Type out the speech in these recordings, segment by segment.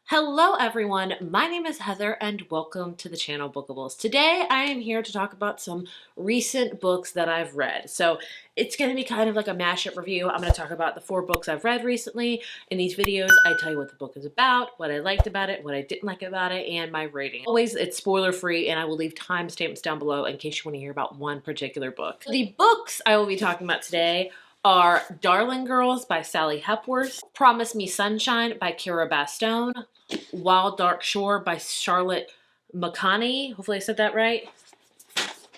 Hello everyone, my name is Heather and welcome to the channel Bookables. Today I am here to talk about some recent books that I've read. So it's going to be kind of like a mashup review. I'm going to talk about the 4 books I've read recently. In these videos I tell you what the book is about, what I liked about it, what I didn't like about it, and my rating. Always it's spoiler free and I will leave timestamps down below in case you want to hear about one particular book. The books I will be talking about today are Darling Girls by Sally Hepworth, Promise Me Sunshine by Cara Bastone, Wild Dark Shore by Charlotte McConahy, hopefully I said that right,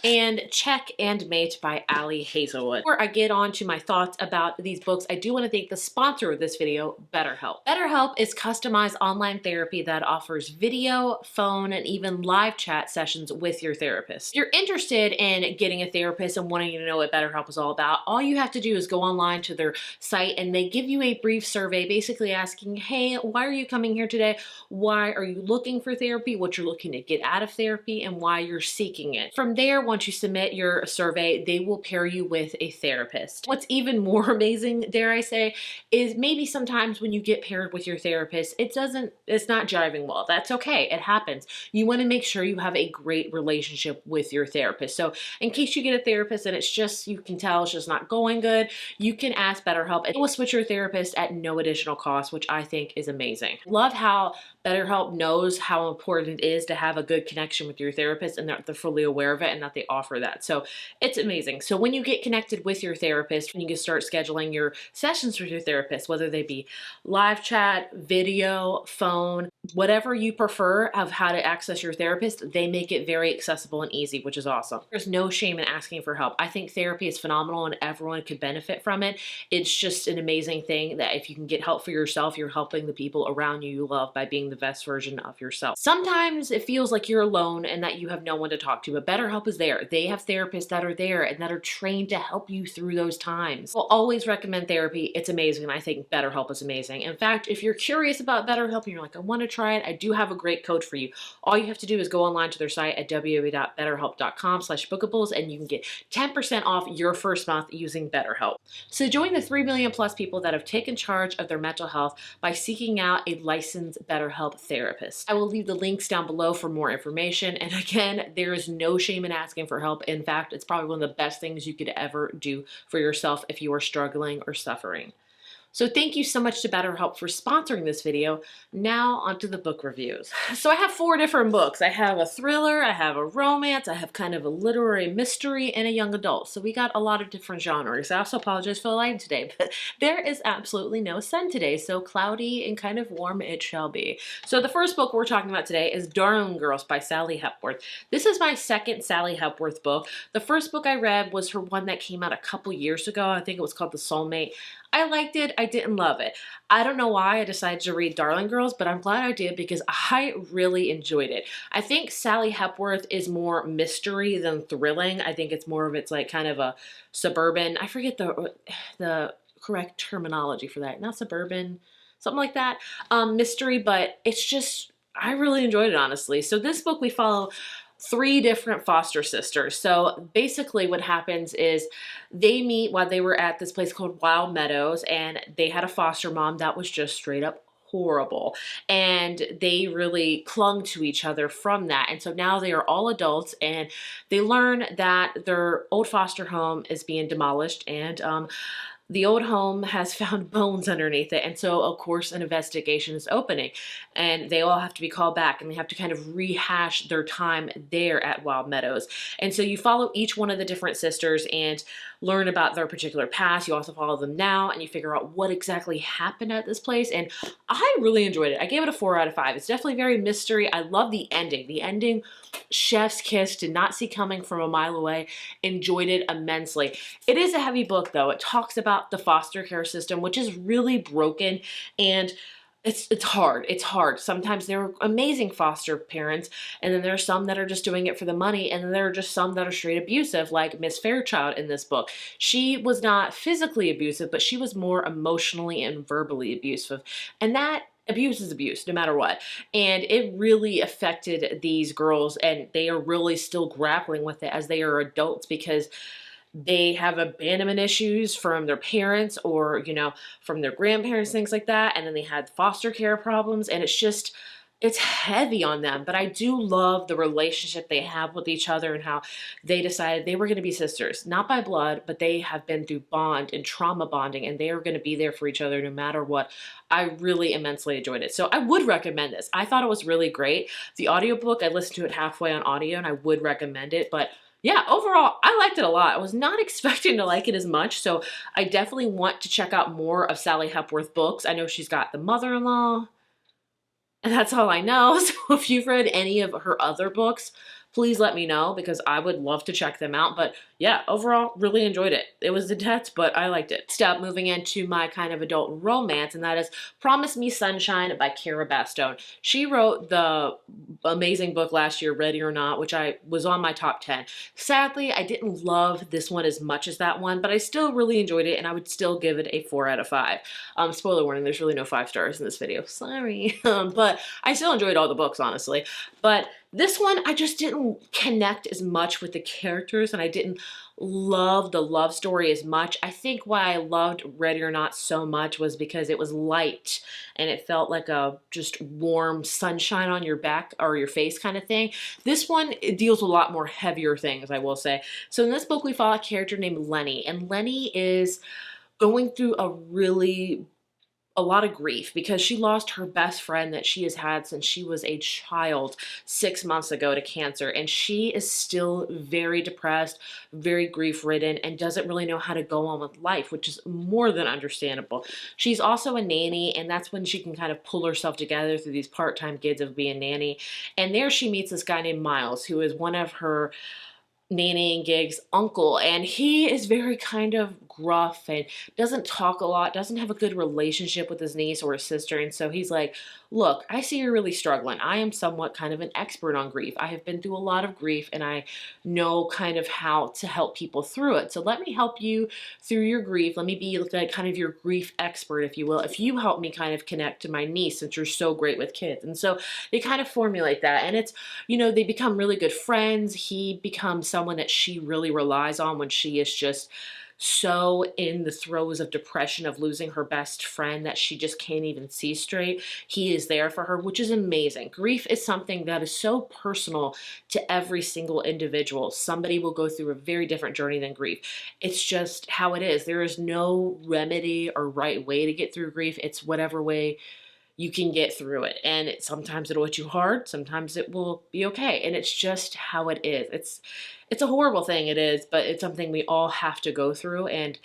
and Check and Mate by Hazelwood. Before I get on to my thoughts about these books, I do want to thank the sponsor of this video, BetterHelp. BetterHelp is customized online therapy that offers video, phone, and even live chat sessions with your therapist. If you're interested in getting a therapist and wanting to know what BetterHelp is all about, all you have to do is go online to their site and they give you a brief survey basically asking, hey, why are you coming here today? Why are you looking for therapy? What you're looking to get out of therapy and why you're seeking it. From there, once you submit your survey, they will pair you with a therapist. What's even more amazing, dare I say, is maybe sometimes when you get paired with your therapist, it's not jiving well. That's okay. It happens. You want to make sure you have a great relationship with your therapist. So in case you get a therapist and it's just, you can tell it's just not going good, you can ask BetterHelp and it will switch your therapist at no additional cost, which I think is amazing. Love how BetterHelp knows how important it is to have a good connection with your therapist and that they're fully aware of it and that they offer that. So it's amazing. So when you get connected with your therapist, when you can start scheduling your sessions with your therapist, whether they be live chat, video, phone, whatever you prefer of how to access your therapist, they make it very accessible and easy, which is awesome. There's no shame in asking for help. I think therapy is phenomenal and everyone could benefit from it. It's just an amazing thing that if you can get help for yourself, you're helping the people around you love by being the best version of yourself. Sometimes it feels like you're alone and that you have no one to talk to, but BetterHelp is there. They have therapists that are there and that are trained to help you through those times. I'll always recommend therapy. It's amazing and I think BetterHelp is amazing. In fact, if you're curious about BetterHelp and you're like, I want to try it, I do have a great code for you. All you have to do is go online to their site at www.betterhelp.com/bookables and you can get 10% off your first month using BetterHelp. So join the 3 million plus people that have taken charge of their mental health by seeking out a licensed BetterHelp therapist. I will leave the links down below for more information. And again, there is no shame in asking for help. In fact, it's probably one of the best things you could ever do for yourself if you are struggling or suffering. So thank you so much to BetterHelp for sponsoring this video. Now onto the book reviews. So I have 4 different books. I have a thriller, I have a romance, I have kind of a literary mystery, and a young adult. So we got a lot of different genres. I also apologize for the lighting today, but there is absolutely no sun today, so cloudy and kind of warm it shall be. So the first book we're talking about today is Darling Girls by Sally Hepworth. This is my second Sally Hepworth book. The first book I read was her one that came out a couple years ago. I think it was called The Soulmate. I liked it. I didn't love it. I don't know why I decided to read Darling Girls, but I'm glad I did because I really enjoyed it. I think Sally Hepworth is more mystery than thrilling. I think it's more of it's kind of a suburban, I forget the correct terminology for that. Not suburban, something like that. Mystery, but it's just, I really enjoyed it, honestly. So this book we follow 3 different foster sisters. So basically what happens is they meet while they were at this place called Wild Meadows, and they had a foster mom that was just straight up horrible, and they really clung to each other from that. And so now they are all adults and they learn that their old foster home is being demolished, and the old home has found bones underneath it. And so, of course, an investigation is opening and they all have to be called back and they have to kind of rehash their time there at Wild Meadows. And so you follow each one of the different sisters and learn about their particular past. You also follow them now and you figure out what exactly happened at this place. And I really enjoyed it. I gave it a 4 out of 5. It's definitely very mystery. I love the ending. The ending, chef's kiss, did not see coming from a mile away. Enjoyed it immensely. It is a heavy book though. It talks about the foster care system, which is really broken, and it's hard. It's hard. Sometimes there are amazing foster parents, and then there are some that are just doing it for the money, and then there are just some that are straight abusive, like Miss Fairchild in this book. She was not physically abusive, but she was more emotionally and verbally abusive, and that abuse is abuse no matter what. And it really affected these girls, and they are really still grappling with it as they are adults because they have abandonment issues from their parents or, you know, from their grandparents, things like that. And then they had foster care problems, and it's heavy on them. But I do love the relationship they have with each other and how they decided they were going to be sisters, not by blood, but they have been through bond and trauma bonding, and they are going to be there for each other no matter what. I really immensely enjoyed it. So I would recommend this. I thought it was really great. The audiobook, I listened to it halfway on audio, and I would recommend it. But yeah, overall, I liked it a lot. I was not expecting to like it as much, so I definitely want to check out more of Sally Hepworth books. I know she's got The Mother-in-Law, and that's all I know. So if you've read any of her other books, please let me know because I would love to check them out. But yeah, overall, really enjoyed it. It was intense, but I liked it. Step moving into my kind of adult romance, and that is Promise Me Sunshine by Cara Bastone. She wrote the amazing book last year, Ready or Not, which I was on my top 10. Sadly, I didn't love this one as much as that one, but I still really enjoyed it, and I would still give it a 4 out of 5. Spoiler warning, there's really no 5 stars in this video. Sorry. But I still enjoyed all the books, honestly. But this one, I just didn't connect as much with the characters, and I didn't love the love story as much. I think why I loved Ready or Not so much was because it was light and it felt like a just warm sunshine on your back or your face kind of thing. This one, it deals with a lot more heavier things, I will say. So in this book, we follow a character named Lenny, and Lenny is going through a lot of grief because she lost her best friend that she has had since she was a child 6 months ago to cancer. And she is still very depressed, very grief-ridden, and doesn't really know how to go on with life, which is more than understandable. She's also a nanny, and that's when she can kind of pull herself together through these part-time gigs of being a nanny. And there she meets this guy named Miles, who is one of her nannying gigs uncle, and he is very kind of gruff and doesn't talk a lot, doesn't have a good relationship with his niece or his sister. And so he's like, look, I see you're really struggling. I am somewhat kind of an expert on grief. I have been through a lot of grief, and I know kind of how to help people through it. So let me help you through your grief. Let me be like kind of your grief expert, if you will, if you help me kind of connect to my niece, since you're so great with kids. And so they kind of formulate that, and it's, you know, they become really good friends. He becomes someone that she really relies on when she is just so in the throes of depression of losing her best friend that she just can't even see straight. He is there for her, which is amazing. Grief is something that is so personal to every single individual. Somebody will go through a very different journey than grief. It's just how it is. There is no remedy or right way to get through grief. It's whatever way you can get through it. And sometimes it'll hit you hard, sometimes it will be okay. And it's just how it is. It's a horrible thing, it is, but it's something we all have to go through, and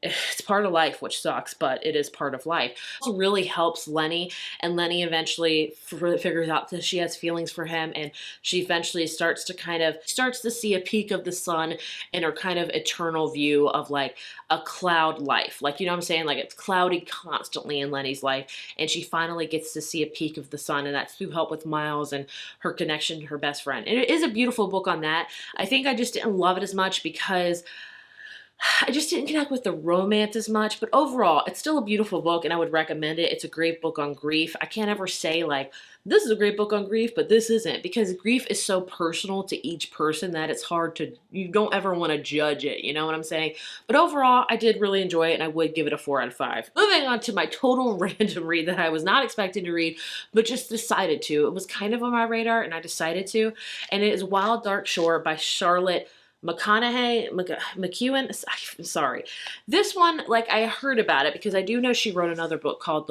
it's part of life, which sucks, but it is part of life. It really helps Lenny, and Lenny eventually figures out that she has feelings for him, and she eventually starts to see a peak of the sun in her kind of eternal view of like a cloud life. Like, you know what I'm saying? Like, it's cloudy constantly in Lenny's life, and she finally gets to see a peak of the sun, and that's through help with Miles and her connection to her best friend. And it is a beautiful book on that. I think I just didn't love it as much because I just didn't connect with the romance as much, but overall, it's still a beautiful book, and I would recommend it. It's a great book on grief. I can't ever say, like, this is a great book on grief, but this isn't, because grief is so personal to each person that it's hard to, you don't ever want to judge it, you know what I'm saying? But overall, I did really enjoy it, and I would give it a 4 out of 5. Moving on to my total random read that I was not expecting to read, but just decided to. It was kind of on my radar, and I decided to, and it is Wild Dark Shore by Charlotte McEwen. Sorry. This one, like, I heard about it because I do know she wrote another book called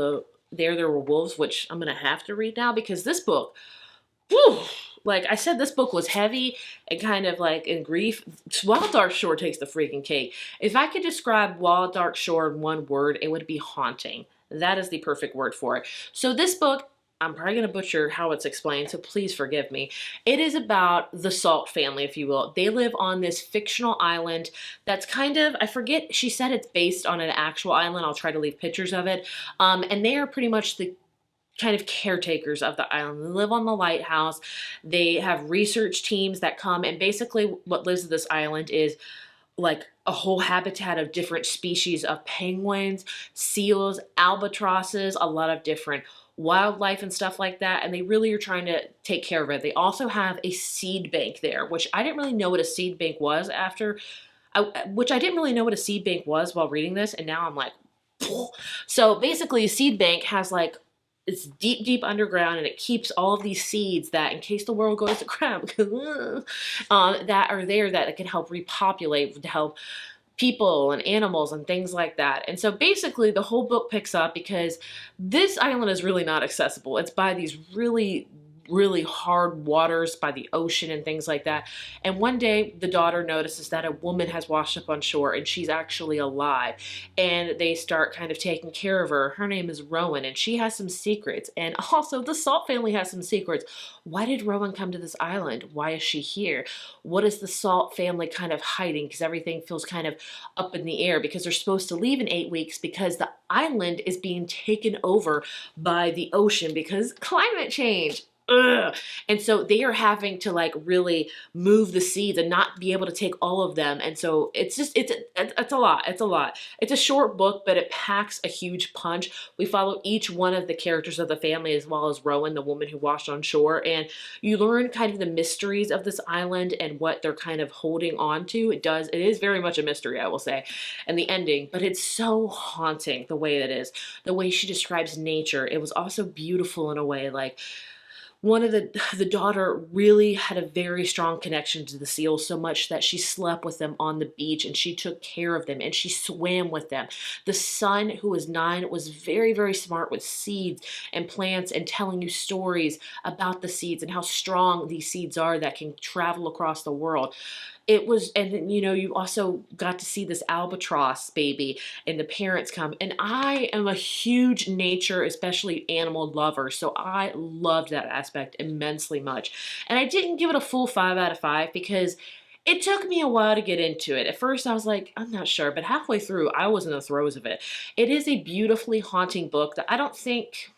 There Were Wolves, which I'm going to have to read now because this book, whew, like I said, this book was heavy and kind of like in grief. Wild Dark Shore takes the freaking cake. If I could describe Wild Dark Shore in one word, it would be haunting. That is the perfect word for it. So this book, I'm probably going to butcher how it's explained, so please forgive me. It is about the Salt family, if you will. They live on this fictional island that's kind of, I forget, she said it's based on an actual island. I'll try to leave pictures of it. And they are pretty much the kind of caretakers of the island. They live on the lighthouse. They have research teams that come, and basically what lives at this island is like a whole habitat of different species of penguins, seals, albatrosses, a lot of different wildlife and stuff like that, and they really are trying to take care of it. They also have a seed bank there, which I didn't really know what a seed bank was after which I didn't really know what a seed bank was while reading this, and now I'm like, so basically a seed bank has like, it's deep, deep underground, and it keeps all of these seeds that, in case the world goes to crap, that are there that it can help repopulate, to help people and animals and things like that. And so basically the whole book picks up because this island is really not accessible. It's by these really, really hard waters by the ocean and things like that. And one day the daughter notices that a woman has washed up on shore and she's actually alive. And they start kind of taking care of her. Her name is Rowan, and she has some secrets. And also the Salt family has some secrets. Why did Rowan come to this island? Why is she here? What is the Salt family kind of hiding? Because everything feels kind of up in the air, because they're supposed to leave in 8 weeks because the island is being taken over by the ocean because climate change. Ugh. And so they are having to like really move the seeds and not be able to take all of them. And so it's just, it's a lot. It's a lot. It's a short book, but it packs a huge punch. We follow each one of the characters of the family, as well as Rowan, the woman who washed on shore. And you learn kind of the mysteries of this island and what they're kind of holding on to. It is very much a mystery, I will say, and the ending, but it's so haunting the way it is, the way she describes nature. It was also beautiful in a way, like, one of the daughter really had a very strong connection to the seals, so much that she slept with them on the beach and she took care of them and she swam with them. The son, who was 9, was very, very smart with seeds and plants and telling you stories about the seeds and how strong these seeds are that can travel across the world. It was, and then, you know, you also got to see this albatross baby and the parents come. And I am a huge nature, especially animal lover, so I loved that aspect immensely much. And I didn't give it a full 5 out of 5 because it took me a while to get into it. At first I was like, I'm not sure, but halfway through I was in the throes of it. It is a beautifully haunting book that I don't think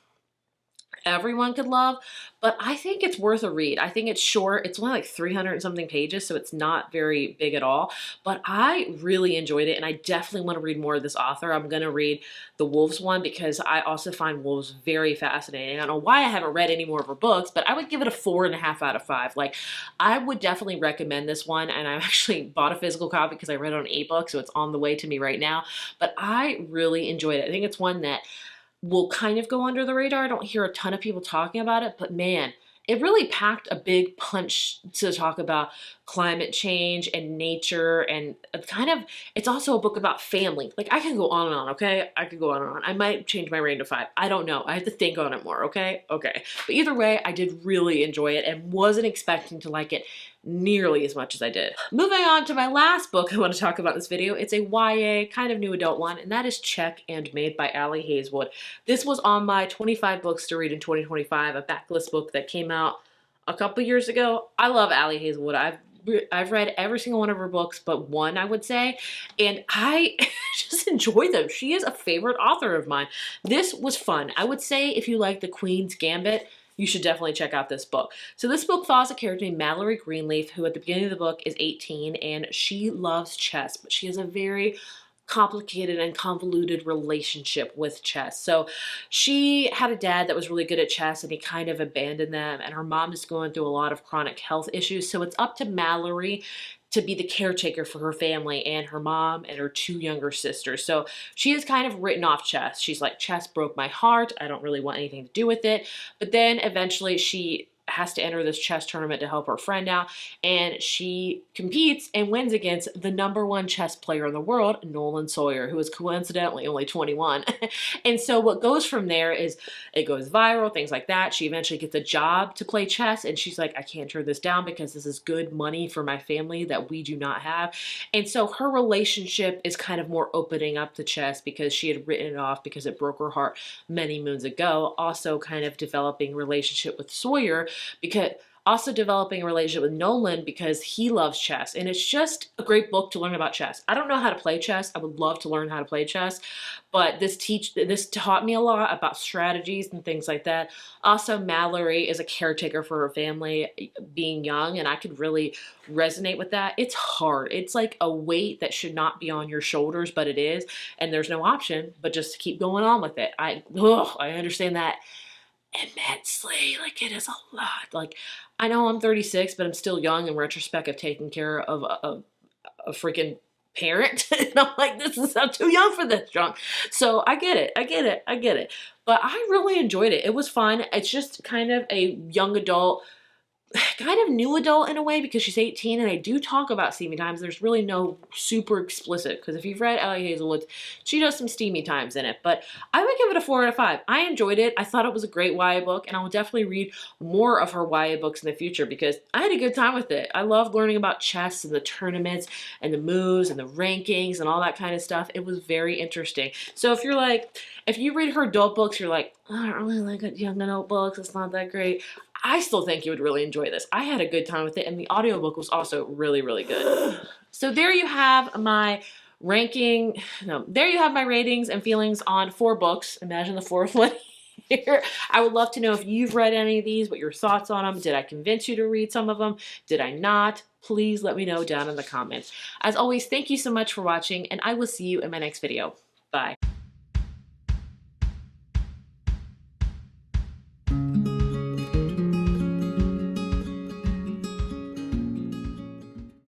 everyone could love, but I think it's worth a read. I think it's short. It's only like 300 and something pages, so it's not very big at all, but I really enjoyed it, and I definitely want to read more of this author. I'm going to read the wolves one because I also find wolves very fascinating. I don't know why I haven't read any more of her books, but I would give it a 4.5 out of 5. Like, I would definitely recommend this one, and I actually bought a physical copy because I read it on ebook, so it's on the way to me right now, but I really enjoyed it. I think it's one that will kind of go under the radar. I don't hear a ton of people talking about it, but man, it really packed a big punch to talk about climate change and nature, and kind of, it's also a book about family. Like, I can go on and on, okay? I could go on and on. I might change my rating to 5. I don't know. I have to think on it more, okay? Okay. But either way, I did really enjoy it and wasn't expecting to like it nearly as much as I did. Moving on to my last book I want to talk about in this video. It's a YA, kind of new adult one, and that is Check and Made by Ali Hazelwood. This was on my 25 books to read in 2025, a backlist book that came out a couple years ago. I love Ali Hazelwood. I've read every single one of her books but one, I would say, and I just enjoy them. She is a favorite author of mine. This was fun. I would say if you like The Queen's Gambit, you should definitely check out this book. So this book follows a character named Mallory Greenleaf, who at the beginning of the book is 18, and she loves chess, but she has a very complicated and convoluted relationship with chess. So she had a dad that was really good at chess, and he kind of abandoned them, and her mom is going through a lot of chronic health issues. So it's up to Mallory to be the caretaker for her family and her mom and her 2 younger sisters. So she has kind of written off chess. She's like, chess broke my heart. I don't really want anything to do with it. But then eventually she has to enter this chess tournament to help her friend out, and she competes and wins against the #1 chess player in the world, Nolan Sawyer, who is coincidentally only 21. And so what goes from there is it goes viral, things like that. She eventually gets a job to play chess, and she's like, I can't turn this down because this is good money for my family that we do not have. And so her relationship is kind of more opening up to chess because she had written it off because it broke her heart many moons ago. Also kind of developing a relationship with Sawyer, because also developing a relationship with Nolan because he loves chess. And it's just a great book to learn about chess. I don't know how to play chess. I would love to learn how to play chess, but this taught me a lot about strategies and things like that. Also, Mallory is a caretaker for her family, being young, and I could really resonate with that. It's hard. It's like a weight that should not be on your shoulders, but it is, and there's no option but just to keep going on with it. I understand that immensely. Like, it is a lot. Like, I know I'm 36, but I'm still young in retrospect of taking care of a freaking parent. And I'm like, I'm too young for this junk. So I get it. I get it. I get it. But I really enjoyed it. It was fun. It's just kind of a young adult, kind of new adult in a way, because she's 18 and I do talk about steamy times. There's really no super explicit, because if you've read Ellie Hazelwood, she does some steamy times in it. But I would give it a 4 out of 5. I enjoyed it. I thought it was a great YA book, and I will definitely read more of her YA books in the future because I had a good time with it. I loved learning about chess and the tournaments and the moves and the rankings and all that kind of stuff. It was very interesting. So if you're like, if you read her adult books, you're like, oh, I don't really like young adult books, it's not that great, I still think you would really enjoy this. I had a good time with it, and the audiobook was also really, really good. So there you have my ranking, no, there you have my ratings and feelings on 4 books. Imagine the 4th one here. I would love to know if you've read any of these, what your thoughts on them. Did I convince you to read some of them? Did I not? Please let me know down in the comments. As always, thank you so much for watching, and I will see you in my next video. Bye.